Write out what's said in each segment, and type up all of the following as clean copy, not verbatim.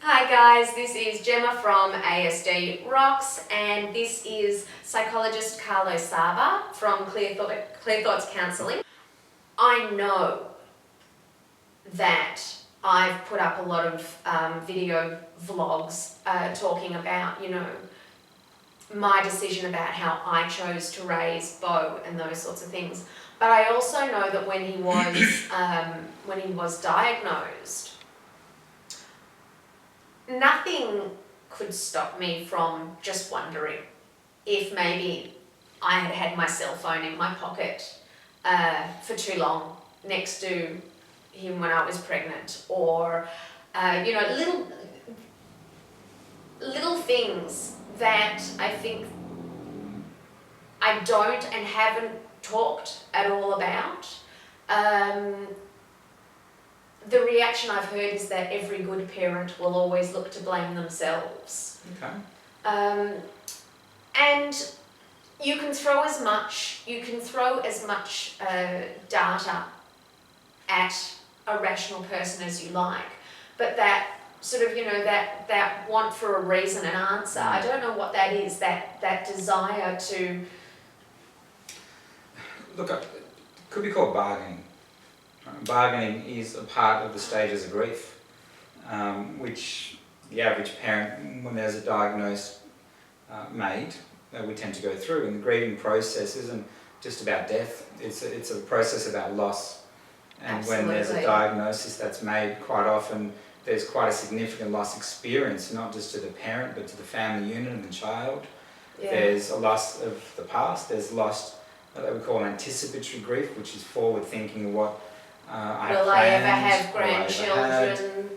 Hi guys, this is Gemma from ASD Rocks, and this is psychologist Carlo Saba from Clear Thoughts Counselling. I know that I've put up a lot of video vlogs talking about, my decision about how I chose to raise Beau and those sorts of things. But I also know that when he was diagnosed, nothing could stop me from just wondering if maybe I had had my cell phone in my pocket for too long next to him when I was pregnant, or little things that I think I don't and haven't talked at all about. The reaction I've heard is that every good parent will always look to blame themselves. Okay. And you can throw as much data at a rational person as you like, but that sort of, that want for a reason and answer, I don't know what that is, that desire to... Look, it could be called bargaining. Bargaining is a part of the stages of grief, which the average parent, when there's a diagnosis made, we tend to go through. And the grieving process isn't just about death, it's a process about loss. And Absolutely. When there's a diagnosis that's made, quite often there's quite a significant loss experience, not just to the parent but to the family unit and the child. Yeah. There's a loss of the past, there's loss that we call anticipatory grief, which is forward thinking of what Will I ever have grandchildren?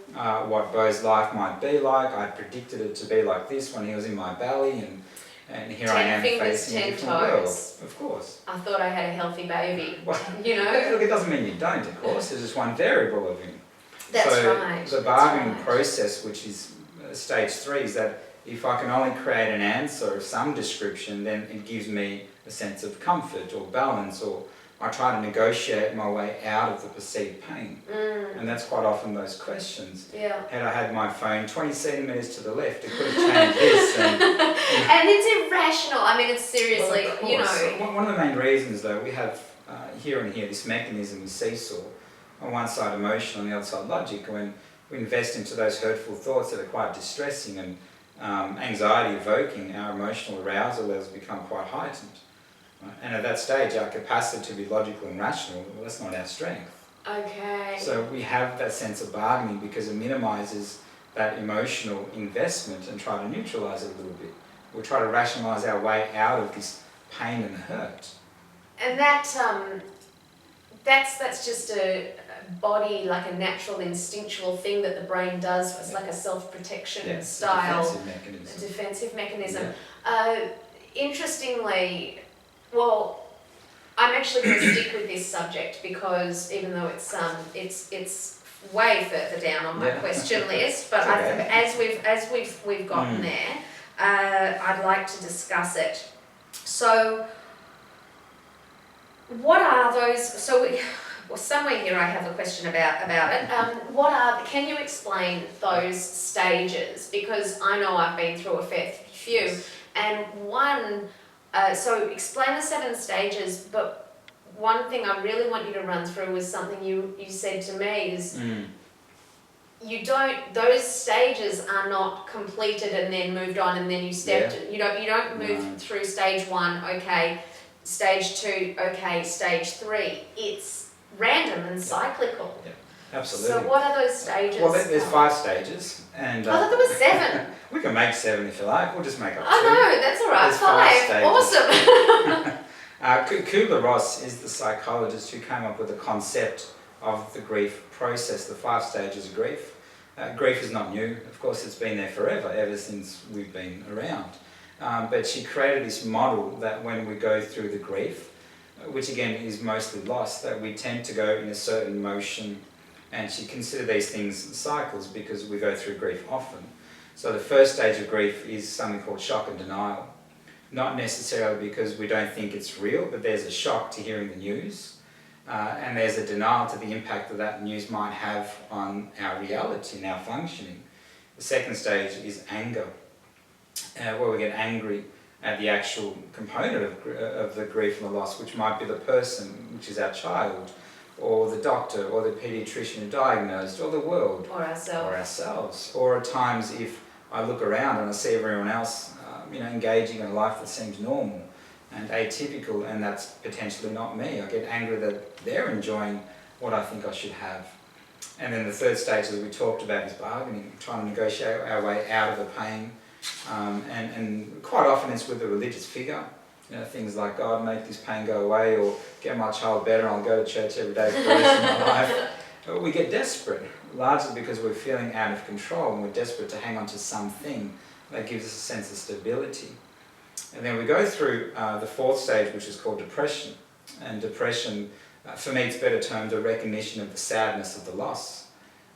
What Beau's life might be like. I predicted it to be like this when he was in my belly, and here I am facing a different world. Of course. I thought I had a healthy baby. Well, look, it doesn't mean you don't, of course. There's just one variable of him. That's right. The bargaining process, which is stage 3, is that if I can only create an answer of some description, then it gives me a sense of comfort or balance, or I try to negotiate my way out of the perceived pain. And that's quite often those questions. Yeah. Had I had my phone 20 centimetres to the left, it could have changed this. And it's irrational. I mean, it's seriously, well, One of the main reasons, though, we have here and here this mechanism of seesaw. On one side emotion, on the other side logic. When we invest into those hurtful thoughts that are quite distressing and anxiety evoking, our emotional arousal levels become quite heightened. And at that stage, our capacity to be logical and rational, well, that's not our strength. Okay. So we have that sense of bargaining because it minimises that emotional investment and try to neutralise it a little bit. We'll try to rationalise our way out of this pain and hurt. And that's just a body, like a natural instinctual thing that the brain does. It's like a self-protection style. Defensive mechanism. Yeah. Interestingly, well, I'm actually going to stick with this subject because even though it's way further down on my question list, but as we've gotten there, I'd like to discuss it. So, what are those? Somewhere here I have a question about it. Can you explain those stages? Because I know I've been through a fair few, and one. So explain the 7 stages, but one thing I really want you to run through was something you said to me is those stages are not completed and then moved on and then you stepped. You don't move through stage 1, okay, stage 2, okay, stage 3. It's random and cyclical. Yeah. Absolutely. So what are those stages? Well, there's 5 stages, and I thought there was 7. We can make 7 if you like. We'll just make up 2. Oh no, that's all right. There's 5 Awesome. Kubler-Ross is the psychologist who came up with the concept of the grief process, the 5 stages of grief. Grief is not new. Of course, it's been there forever, ever since we've been around. But she created this model that when we go through the grief, which again is mostly loss, that we tend to go in a certain motion. And she considered these things cycles because we go through grief often. So the first stage of grief is something called shock and denial. Not necessarily because we don't think it's real, but there's a shock to hearing the news. And there's a denial to the impact that that news might have on our reality and our functioning. The second stage is anger, where we get angry at the actual component of the grief and the loss, which might be the person, which is our child, or the doctor, or the paediatrician who diagnosed, or the world, Or ourselves. Or at times, if I look around and I see everyone else, engaging in a life that seems normal and atypical, and that's potentially not me, I get angry that they're enjoying what I think I should have. And then the third stage, as we talked about, is bargaining, trying to negotiate our way out of the pain. And quite often it's with a religious figure, things like, God, make this pain go away, or get my child better, I'll go to church every day for the rest of my life. We get desperate, largely because we're feeling out of control and we're desperate to hang on to something that gives us a sense of stability. And then we go through the fourth stage, which is called depression. And depression, for me, it's better termed a recognition of the sadness of the loss,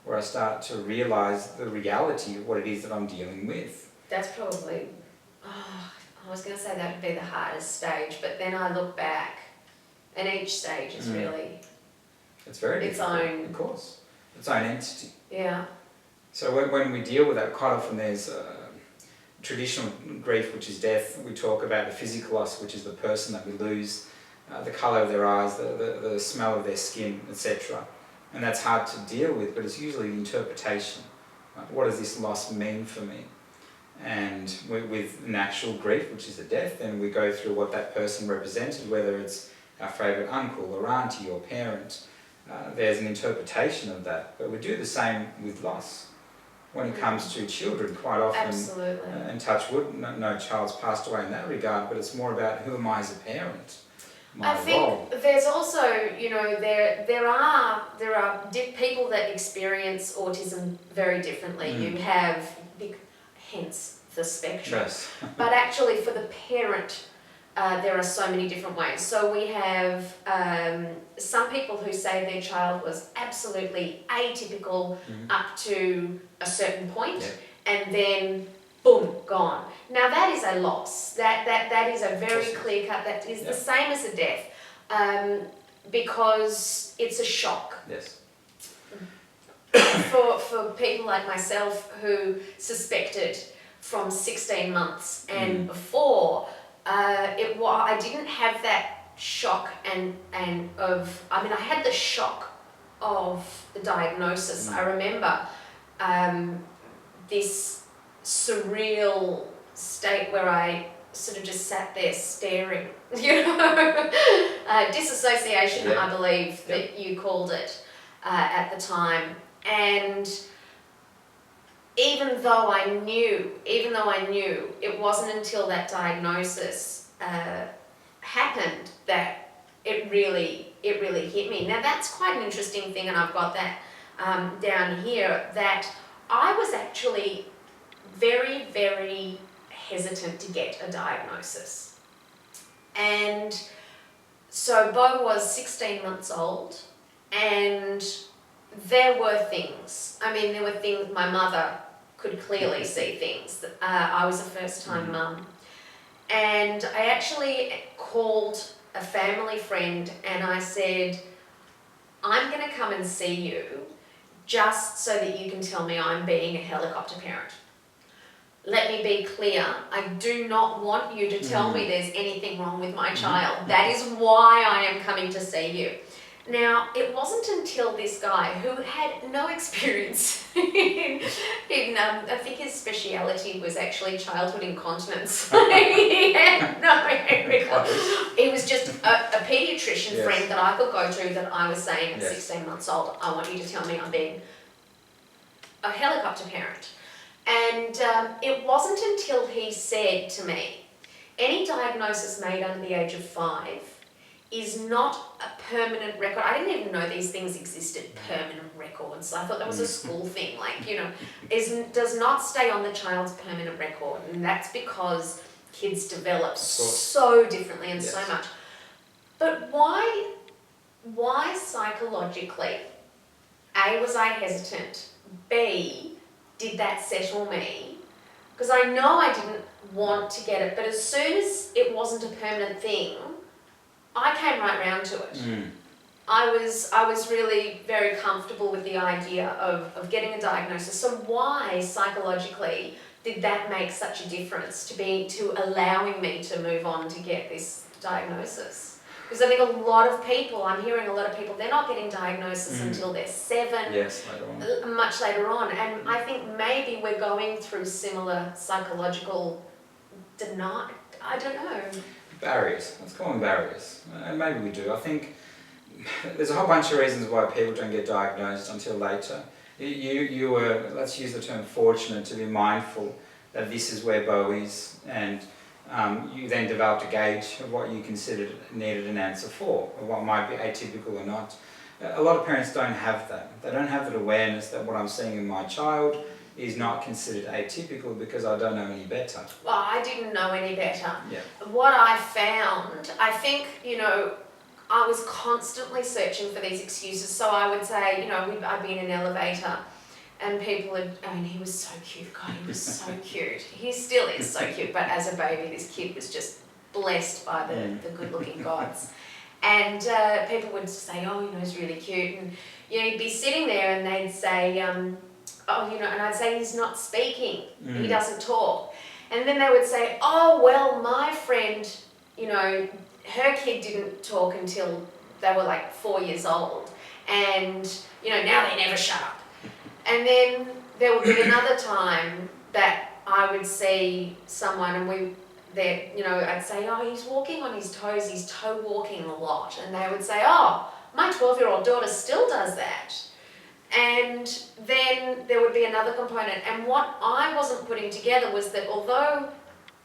where I start to realise the reality of what it is that I'm dealing with. That's probably, I was going to say that would be the hardest stage, but then I look back and each stage is really it's very its difficult, own, of course, its own entity. Yeah. So when we deal with that, quite often there's traditional grief, which is death. We talk about the physical loss, which is the person that we lose, the colour of their eyes, the smell of their skin, etc. And that's hard to deal with, but it's usually the interpretation. What does this loss mean for me? And with natural grief, which is a death, then we go through what that person represented, whether it's our favourite uncle or auntie or parent. There's an interpretation of that, but we do the same with loss. When it comes to children, quite often, Absolutely. And touch wood, no child's passed away in that regard, but it's more about who am I as a parent, my I think role. there's also, there are people that experience autism very differently. You have, hence the spectrum. Yes. But actually for the parent, there are so many different ways. So we have some people who say their child was absolutely atypical up to a certain point, and then boom, gone. Now that is a loss. That is a very clear cut. That is the same as a death, because it's a shock. Yes. For people like myself who suspected from 16 months and before, I didn't have that shock I had the shock of the diagnosis. I remember this surreal state where I sort of just sat there staring, disassociation, I believe that you called it at the time. And even though I knew, it wasn't until that diagnosis happened that it really hit me. Now that's quite an interesting thing, and I've got that down here, that I was actually very, very hesitant to get a diagnosis. And so Bo was 16 months old, and there were things. There were things, my mother could clearly see things. I was a first-time mum. And I actually called a family friend and I said, I'm going to come and see you just so that you can tell me I'm being a helicopter parent. Let me be clear, I do not want you to tell me there's anything wrong with my child. That is why I am coming to see you. Now, it wasn't until this guy who had no experience I think his speciality was actually childhood incontinence. He had no It was just a paediatrician friend that I could go to that I was saying at 16 months old, I want you to tell me I'm being a helicopter parent. And it wasn't until he said to me, any diagnosis made under the age of 5 is not a permanent record. I didn't even know these things existed, permanent records. I thought that was a school thing, does not stay on the child's permanent record. And that's because kids develop so differently and so much. But why psychologically, A, was I hesitant? B, did that settle me? Because I know I didn't want to get it, but as soon as it wasn't a permanent thing, I came right round to it. I was really very comfortable with the idea of getting a diagnosis. So why psychologically did that make such a difference to allowing me to move on to get this diagnosis? Because I think I'm hearing a lot of people, they're not getting diagnosis until they're 7. Yes, later on. Much later on. And I think maybe we're going through similar psychological denial. I don't know. Barriers. Let's call them barriers. And maybe we do. I think there's a whole bunch of reasons why people don't get diagnosed until later. You were, let's use the term fortunate, to be mindful that this is where Bo is, and you then developed a gauge of what you considered needed an answer for, or what might be atypical or not. A lot of parents don't have that. They don't have that awareness that what I'm seeing in my child is not considered atypical because I don't know any better. Well, I didn't know any better. Yeah. What I found, I think, I was constantly searching for these excuses. So I would say, I'd be in an elevator and people would, he was so cute. God, he was so cute. He still is so cute, but as a baby, this kid was just blessed by the good-looking gods. And people would say, he's really cute. And, he'd be sitting there and they'd say, and I'd say, he's not speaking. He doesn't talk. And then they would say, my friend, her kid didn't talk until they were like 4 years old. And, now they never shut up. And then there would be another time that I would see someone and I'd say, he's walking on his toes, he's toe walking a lot. And they would say, my 12-year-old daughter still does that. And then there would be another component. And what I wasn't putting together was that although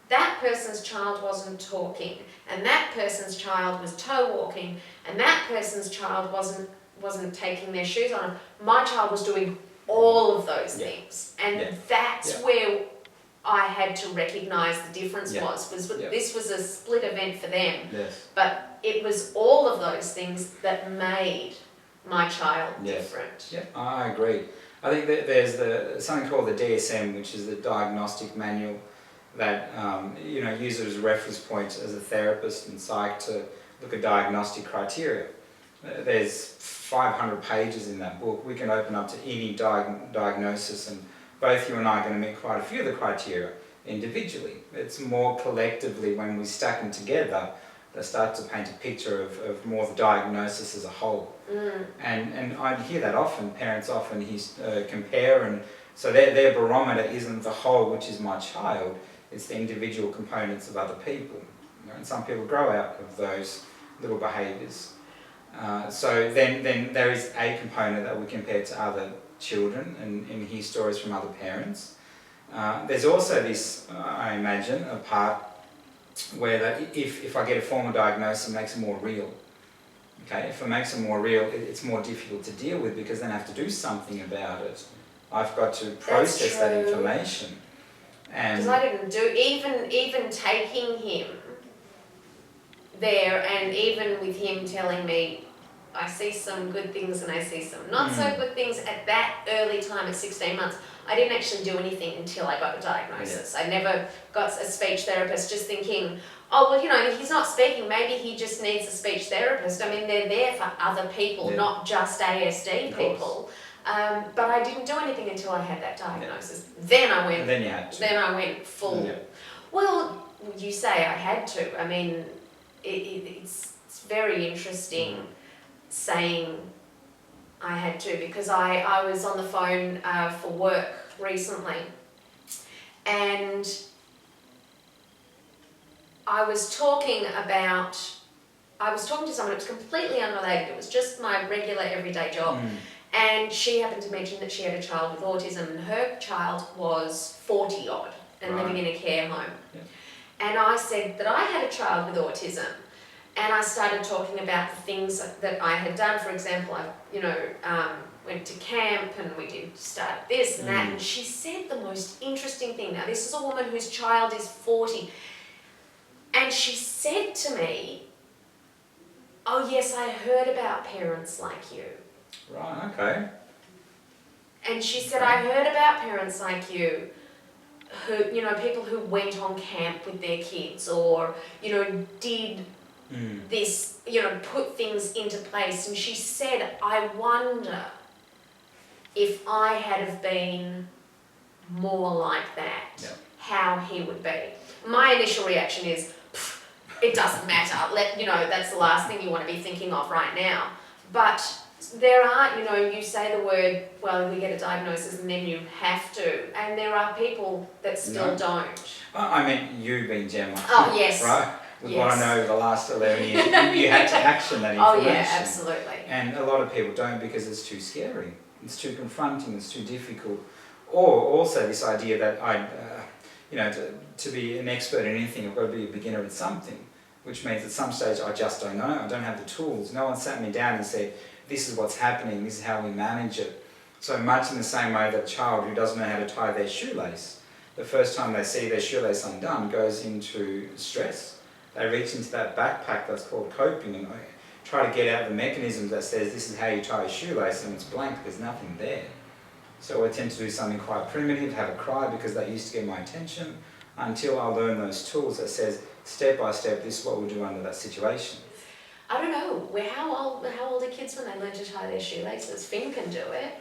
that person's child wasn't talking, and that person's child was toe walking, and that person's child wasn't taking their shoes on, my child was doing all of those things. And that's where I had to recognise the difference was this was a split event for them. Yes. But it was all of those things that made my child different. Yeah, I agree. I think that there's something called the DSM, which is the diagnostic manual that uses as a reference point as a therapist and psych to look at diagnostic criteria. There's 500 pages in that book. We can open up to any diagnosis, and both you and I are going to meet quite a few of the criteria individually. It's more collectively when we stack them together that start to paint a picture of more the diagnosis as a whole. And I hear that often. Parents often compare, and so their barometer isn't the whole, which is my child, it's the individual components of other people. And some people grow out of those little behaviours. So then there is a component that we compare to other children and hear stories from other parents. There's also this, I imagine, a part where if I get a formal diagnosis, it makes it more real. Okay, if it makes it more real, it's more difficult to deal with because then I have to do something about it. I've got to process that information. Because I didn't do, even taking him there, and even with him telling me, I see some good things and I see some not so good things at that early time at 16 months. I didn't actually do anything until I got a diagnosis. I never got a speech therapist, just thinking, he's not speaking, maybe he just needs a speech therapist. I mean, they're there for other people, not just ASD people. But I didn't do anything until I had that diagnosis. Then I went. And then you had to. Then I went full. Well, you say I had to. I mean, it's very interesting saying I had to, because I was on the phone for work recently, and I was talking to someone. It was completely unrelated. It was just my regular everyday job. And she happened to mention that she had a child with autism, and her child was 40 odd and living in a care home. And I said that I had a child with autism, and I started talking about the things that I had done. For example, I went to camp and we did start this and that, and she said the most interesting thing. Now, this is a woman whose child is 40, and she said to me, "Oh yes, I heard about parents like you." Right, okay. And she said, I heard about parents like you who, people who went on camp with their kids, or, did this, you know, put things into place. And she said, I wonder if I had have been more like that, how he would be. My initial reaction is, it doesn't matter. You know, that's the last thing you want to be thinking of right now. But there are, you know, you say the word, well, we get a diagnosis and then you have to. And there are people that still don't. Well, I mean, you being Gemma. Oh, yes. Right? With what I know over the last 11 years, you had to action that information. Oh, yeah, absolutely. And a lot of people don't because it's too scary. It's too confronting, it's too difficult. Or also this idea that you know, to be an expert in anything, I've got to be a beginner at something, which means at some stage I just don't know, I don't have the tools. No one sat me down and said, this is what's happening, this is how we manage it. So much in the same way that a child who doesn't know how to tie their shoelace, the first time they see their shoelace undone goes into stress. They reach into that backpack that's called coping and try to get out the mechanism that says this is how you tie a shoelace, and it's blank, there's nothing there. So I tend to do something quite primitive, have a cry because that used to get my attention, until I learn those tools that says step by step this is what we'll do under that situation. I don't know, how old are kids when they learn to tie their shoelaces? Finn can do it.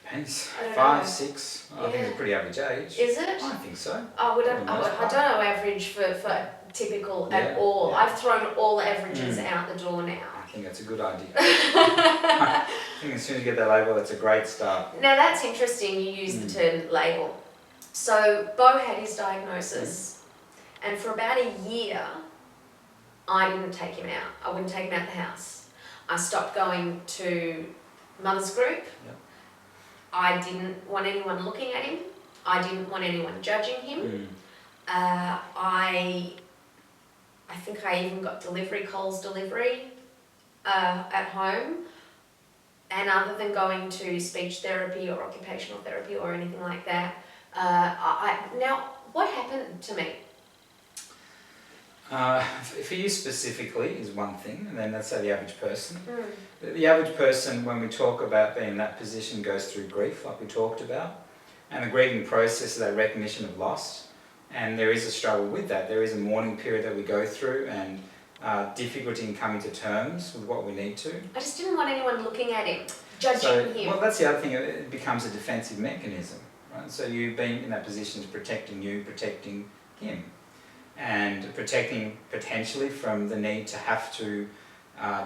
Depends. I 5, 6, I think it's a pretty average age. Is it? I think so. Oh, I don't know average for typical at all. Yeah. I've thrown all averages out the door now. I think that's a good idea. I think as soon as you get that label, that's a great start. Now that's interesting, you use the term label. So Bo had his diagnosis, and for about a year, I didn't take him out. I wouldn't take him out the house. I stopped going to mother's group. I didn't want anyone looking at him. I didn't want anyone judging him. I think I even got Coles delivery at home. And other than going to speech therapy or occupational therapy or anything like that, now what happened to me? For you specifically is one thing, and then let's say the average person. The average person, when we talk about being in that position, goes through grief, like we talked about, and the grieving process is that recognition of loss, and there is a struggle with that. There is a mourning period that we go through, and difficulty in coming to terms with what we need to. I just didn't want anyone looking at him, judging him. Well, that's the other thing, it becomes a defensive mechanism, right? So you've been in that position is protecting you, protecting him, and protecting potentially from the need to have to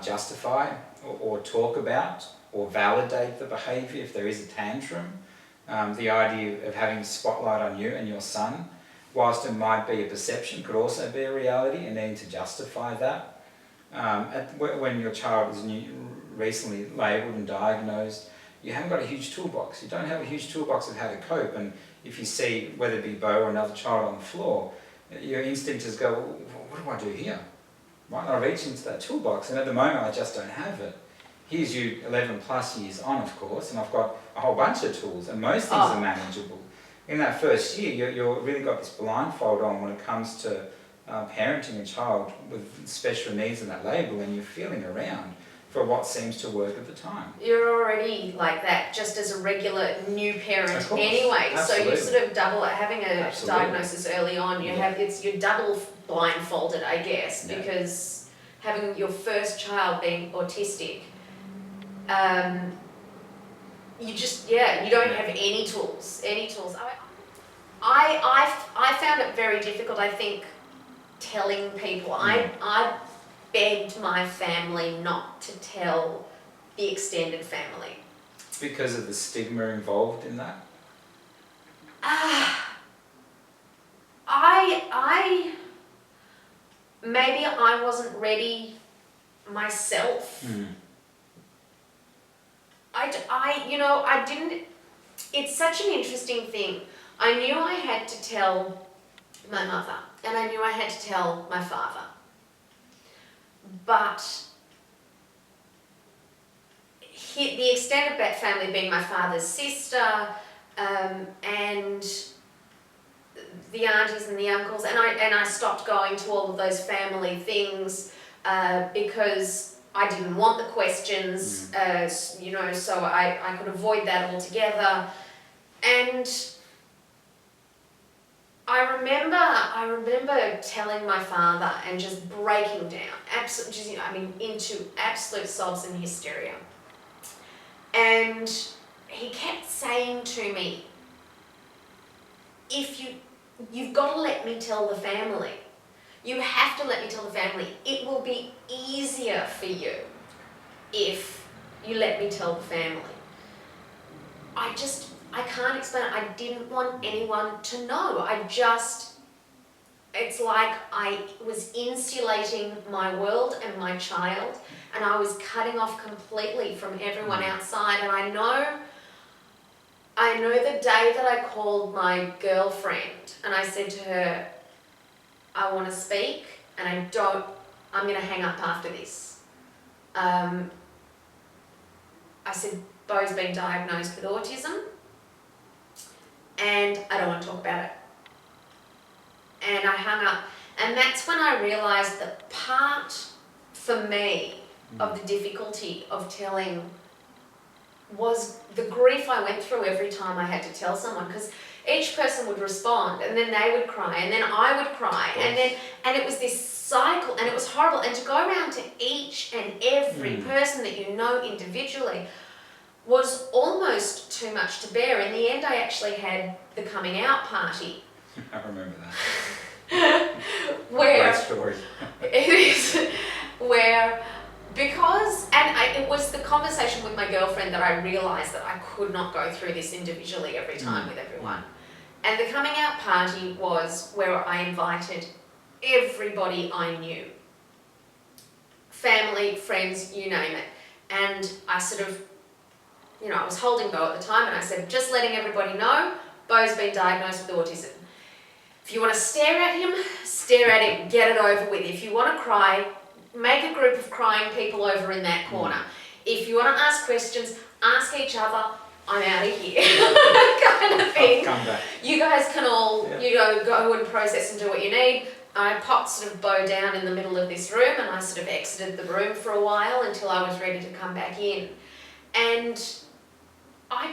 justify or talk about or validate the behaviour if there is a tantrum. The idea of having a spotlight on you and your son, whilst it might be a perception, could also be a reality, and needing to justify that. When your child is recently labelled and diagnosed, you haven't got a huge toolbox. You don't have a huge toolbox of how to cope, and if you see, whether it be Bo or another child on the floor, your instinct is go, well, what do I do here? Right? I reach into that toolbox, and at the moment I just don't have it. Here's you 11 plus years on, of course, and I've got a whole bunch of tools, and most things are manageable. In that first year, you've really got this blindfold on when it comes to parenting a child with special needs in that label, and you're feeling around for what seems to work at the time. You're already like that, just as a regular new parent anyway. Absolutely. So you sort of double it, having a diagnosis early on, you're double blindfolded, I guess, because having your first child being autistic, you don't have any tools. I found it very difficult, I think, telling people. I begged my family not to tell the extended family. Because of the stigma involved in that? Maybe I wasn't ready myself. I didn't, it's such an interesting thing. I knew I had to tell my mother, and I knew I had to tell my father. But the extended family being my father's sister, and the aunties and the uncles, and I stopped going to all of those family things because I didn't want the questions, so I could avoid that altogether. And I remember telling my father and just breaking down, into absolute sobs and hysteria. And he kept saying to me, you've got to let me tell the family. You have to let me tell the family. It will be easier for you if you let me tell the family. I can't explain it. I didn't want anyone to know. It's like I was insulating my world and my child, and I was cutting off completely from everyone outside. And I know the day that I called my girlfriend and I said to her, I want to speak, and I'm going to hang up after this. I said, Bo's been diagnosed with autism, and I don't want to talk about it. And I hung up. And that's when I realised that part, for me, of the difficulty of telling was the grief I went through every time I had to tell someone, because each person would respond, and then they would cry, and then I would cry, and it was this cycle, and it was horrible. And to go around to each and every person that you know individually was almost too much to bear. In the end, I actually had the coming out party. I remember that. Where great story. It is where. It was the conversation with my girlfriend that I realised that I could not go through this individually every time with everyone. And the coming out party was where I invited everybody I knew. Family, friends, you name it. And I sort of, I was holding Bo at the time, and I said, just letting everybody know, Bo's been diagnosed with autism. If you want to stare at him, get it over with. If you want to cry, make a group of crying people over in that corner. If you want to ask questions, ask each other, I'm out of here, kind of thing. I'll come back. You guys can all, go and process and do what you need. I popped sort of Bo down in the middle of this room, and I sort of exited the room for a while until I was ready to come back in. And I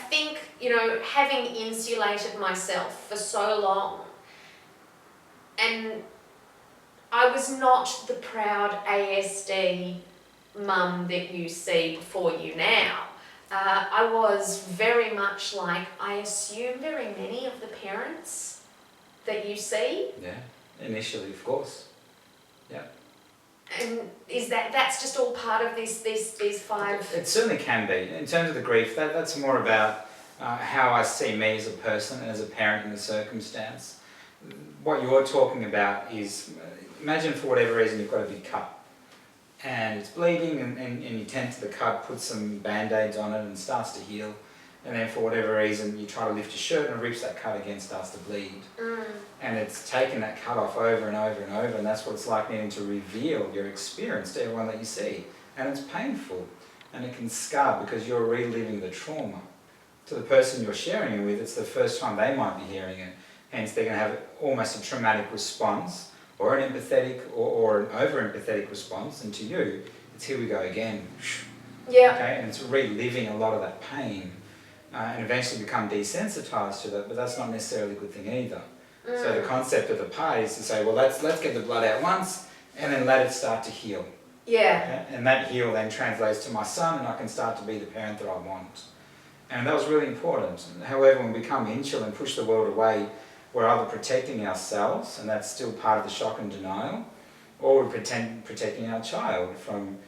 think, having insulated myself for so long, and I was not the proud ASD mum that you see before you now. I was very much like, I assume, very many of the parents that you see. Yeah, initially, of course. Yeah. And is that's just all part of these 5? It certainly can be. In terms of the grief, that's more about how I see me as a person and as a parent in the circumstance. What you're talking about is, imagine for whatever reason you've got a big cut and it's bleeding, and you tend to the cut, put some band-aids on it, and it starts to heal. And then for whatever reason you try to lift your shirt and it rips that cut again, starts to bleed. And it's taken that cut off over and over and over, and that's what it's like needing to reveal your experience to everyone that you see. And it's painful, and it can scar because you're reliving the trauma. To the person you're sharing it with, it's the first time they might be hearing it. Hence they're going to have almost a traumatic response, or an empathetic or an over-empathetic response, and to you, it's here we go again. Yeah. Okay, and it's reliving a lot of that pain, and eventually become desensitized to that, but that's not necessarily a good thing either. So the concept of the party is to say, well, let's get the blood out once, and then let it start to heal. Yeah. Okay? And that heal then translates to my son, and I can start to be the parent that I want. And that was really important. However, when we become insular and push the world away, we're either protecting ourselves, and that's still part of the shock and denial, or we're protecting our child from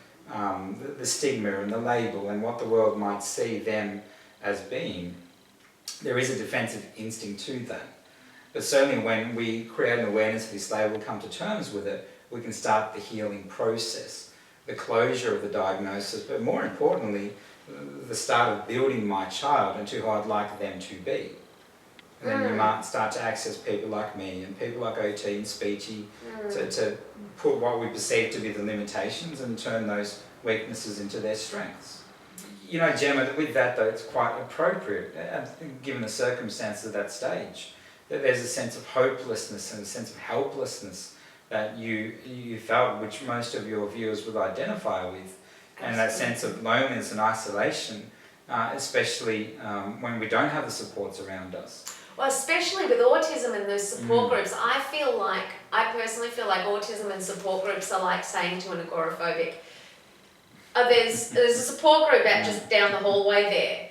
the stigma and the label and what the world might see them as being. There is a defensive instinct to that. But certainly when we create an awareness of this label, come to terms with it, we can start the healing process, the closure of the diagnosis, but more importantly, the start of building my child into who I'd like them to be. And then you might start to access people like me and people like OT and Speechy to put what we perceive to be the limitations and turn those weaknesses into their strengths. You know, Gemma, with that though, it's quite appropriate, given the circumstances of that stage, that there's a sense of hopelessness and a sense of helplessness that you felt, which most of your viewers would identify with. And that sense of loneliness and isolation, especially when we don't have the supports around us. Well, especially with autism and those support groups, I personally feel like autism and support groups are like saying to an agoraphobic, there's a support group out just down the hallway there,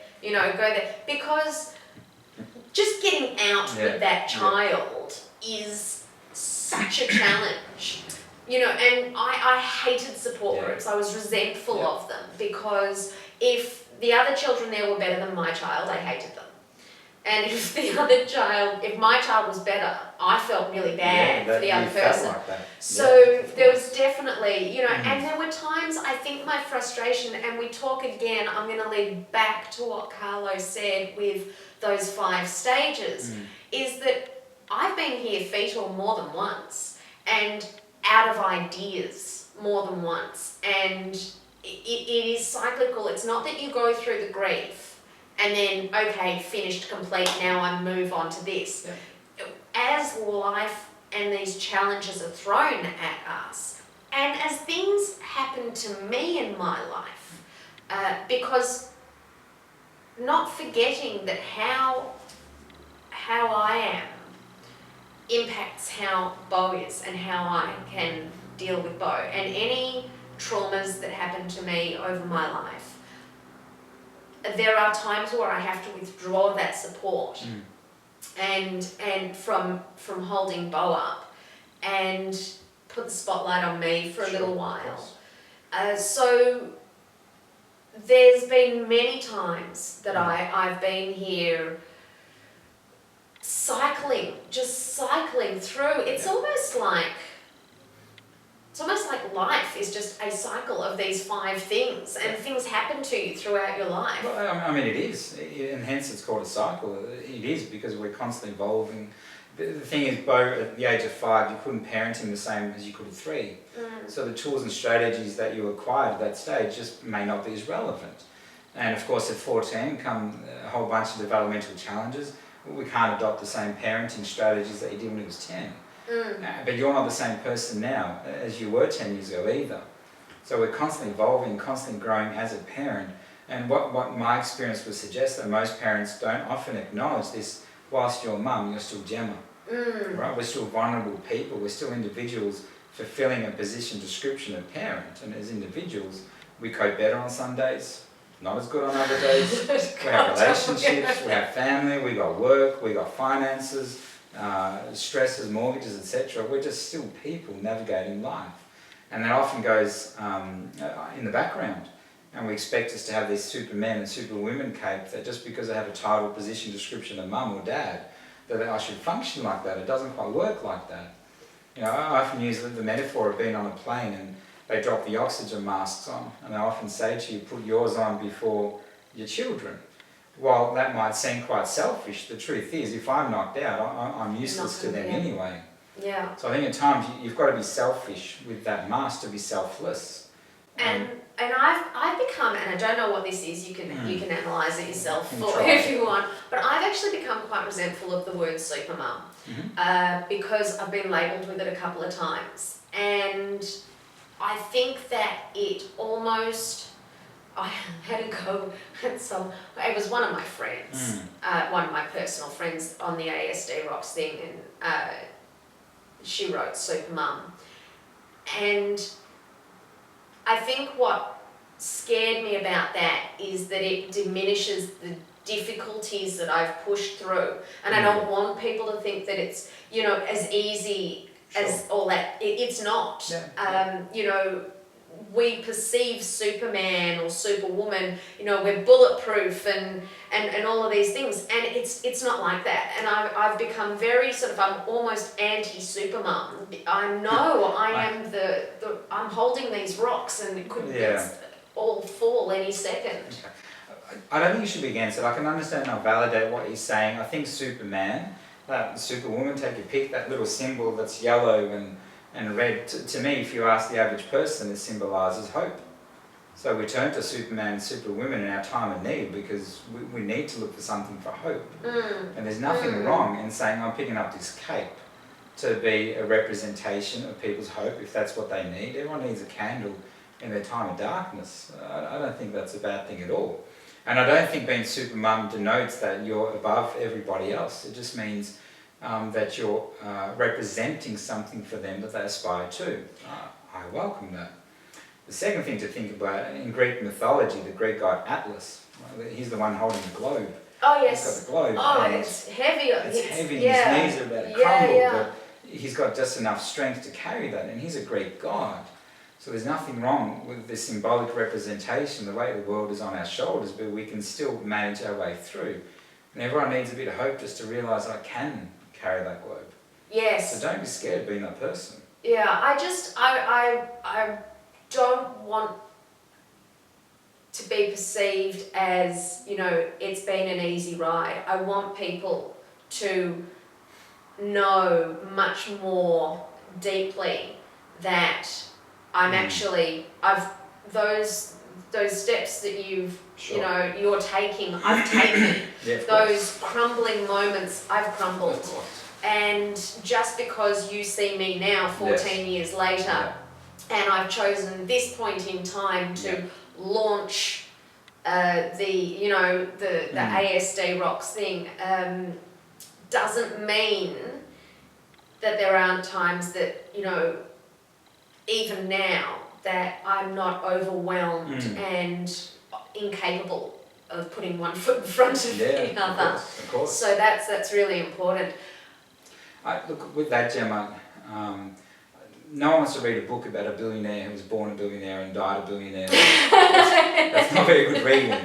go there. Because just getting out with that child is such a challenge. And I hated support groups. I was resentful of them because if the other children there were better than my child, I hated them. And if my child was better, I felt really bad for the other person. Like that. So there was definitely, and there were times, I think my frustration, and we talk again, I'm going to lead back to what Carlo said with those 5 stages, is that I've been here fetal more than once and out of ideas more than once. And it is cyclical. It's not that you go through the grief and then, okay, finished, complete, now I move on to this. Yeah. As life and these challenges are thrown at us, and as things happen to me in my life, because not forgetting that how I am impacts how Bo is and how I can deal with Bo. And any traumas that happen to me over my life, there are times where I have to withdraw that support and from holding Bo up and put the spotlight on me for a little while. So there's been many times that I've been here cycling through. It's almost like life is just a cycle of these 5 things, and things happen to you throughout your life. Well, I mean, it is, and hence it's called a cycle. It is because we're constantly evolving. The thing is, Bo, at the age of 5, you couldn't parent him the same as you could at 3. So the tools and strategies that you acquired at that stage just may not be as relevant. And of course, at 14 come a whole bunch of developmental challenges. We can't adopt the same parenting strategies that you did when he was 10. But you're not the same person now as you were 10 years ago either. So we're constantly evolving, constantly growing as a parent. And what my experience would suggest that most parents don't often acknowledge this, whilst you're mum, you're still Gemma. Right? We're still vulnerable people, we're still individuals fulfilling a position description of parent. And as individuals, we cope better on some days, not as good on other days. We have relationships, we have family, we got work, we got finances, stresses, mortgages, etc. We're just still people navigating life. And that often goes in the background. And we expect us to have these supermen and superwomen cape that just because I have a title, position, description of mum or dad, that I should function like that. It doesn't quite work like that. I often use the metaphor of being on a plane and they drop the oxygen masks on, and I often say to you, put yours on before your children. While that might seem quite selfish, the truth is, if I'm knocked out, I'm useless to them anyway. Yeah. So I think at times you've got to be selfish with that mask to be selfless. And I've become, and I don't know what this is, you can analyse it yourself if you want, but I've actually become quite resentful of the word supermum because I've been labelled with it a couple of times. And I think that it almost, I had to go at it was one of my friends, one of my personal friends on the ASD Rocks thing, and she wrote supermum. And I think what scared me about that is that it diminishes the difficulties that I've pushed through. And I don't want people to think that it's, as easy as all that. It's not. We perceive Superman or Superwoman, we're bulletproof and all of these things, and it's not like that. And I've become very I'm almost anti-supermum. I know I am I'm holding these rocks and it could all fall any second. I don't think you should be against it. I can understand and I'll validate what you're saying. I think Superman, Superwoman, take your pick, that little symbol that's yellow and red, to me, if you ask the average person, it symbolises hope. So we turn to Superman and Superwomen in our time of need because we need to look for something for hope. And there's nothing wrong in saying, I'm picking up this cape to be a representation of people's hope if that's what they need. Everyone needs a candle in their time of darkness. I don't think that's a bad thing at all. And I don't think being super mum denotes that you're above everybody else. It just means that you're representing something for them that they aspire to. I welcome that. The second thing to think about, in Greek mythology, the Greek god Atlas, right, he's the one holding the globe. Oh yes. He's got the globe. Oh, it's heavy. It's heavy, yeah. his knees are about to Yeah, crumble, yeah. but he's got just enough strength to carry that, and he's a Greek god. So there's nothing wrong with the symbolic representation, the way the world is on our shoulders, but we can still manage our way through. And everyone needs a bit of hope just to realise I can carry that globe. Yes. So don't be scared of being that person. Yeah, I don't want to be perceived as, you know, it's been an easy ride. I want people to know much more deeply that I'm actually, those steps that you've, Sure. you know, you're taking, I've taken. Yeah, of Those crumbling moments, I've crumbled. Of course. And just because you see me now, 14 years later, Yeah. and I've chosen this point in time to launch the ASD Rocks thing, doesn't mean that there aren't times that, you know, even now, that I'm not overwhelmed and incapable of putting one foot in front of the other. Of course. So that's really important. Look, with that, Gemma, no one wants to read a book about a billionaire who was born a billionaire and died a billionaire. That's not very good reading.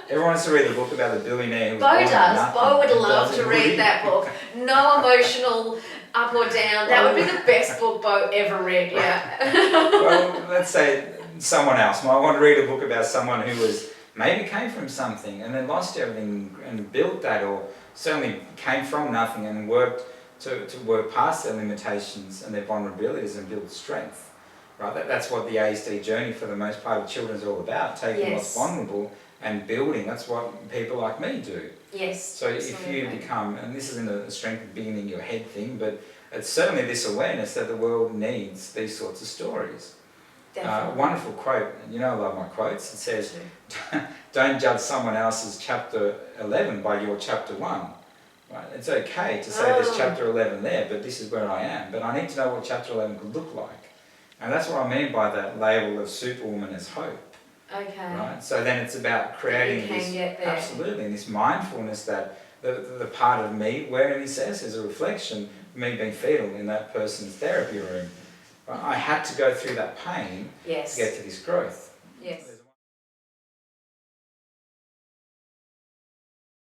Everyone wants to read a book about the billionaire who was Bo born does. Bo would love to read read that book. No emotional up or down. That would be the best book Bo ever read, yeah. Well, let's say someone else might want to read a book about someone who was maybe came from something and then lost everything and built that, or certainly came from nothing and worked to work past their limitations and their vulnerabilities and build strength. Right? That's what the ASD journey for the most part of children is all about, taking what's vulnerable and building. That's what people like me do. Yes. So if you become, and this isn't a strength of being in your head thing, but it's certainly this awareness that the world needs these sorts of stories. Wonderful quote, and you know I love my quotes. It says, don't judge someone else's chapter 11 by your chapter 1. Right? It's okay to say there's chapter 11 there, but this is where I am. But I need to know what chapter 11 could look like. And that's what I mean by that label of Superwoman as hope. Okay. Right? So then it's about creating this mindfulness that the part of me, where he says is a reflection of me being fetal in that person's therapy room. Right? I had to go through that pain to get to this growth. Yes.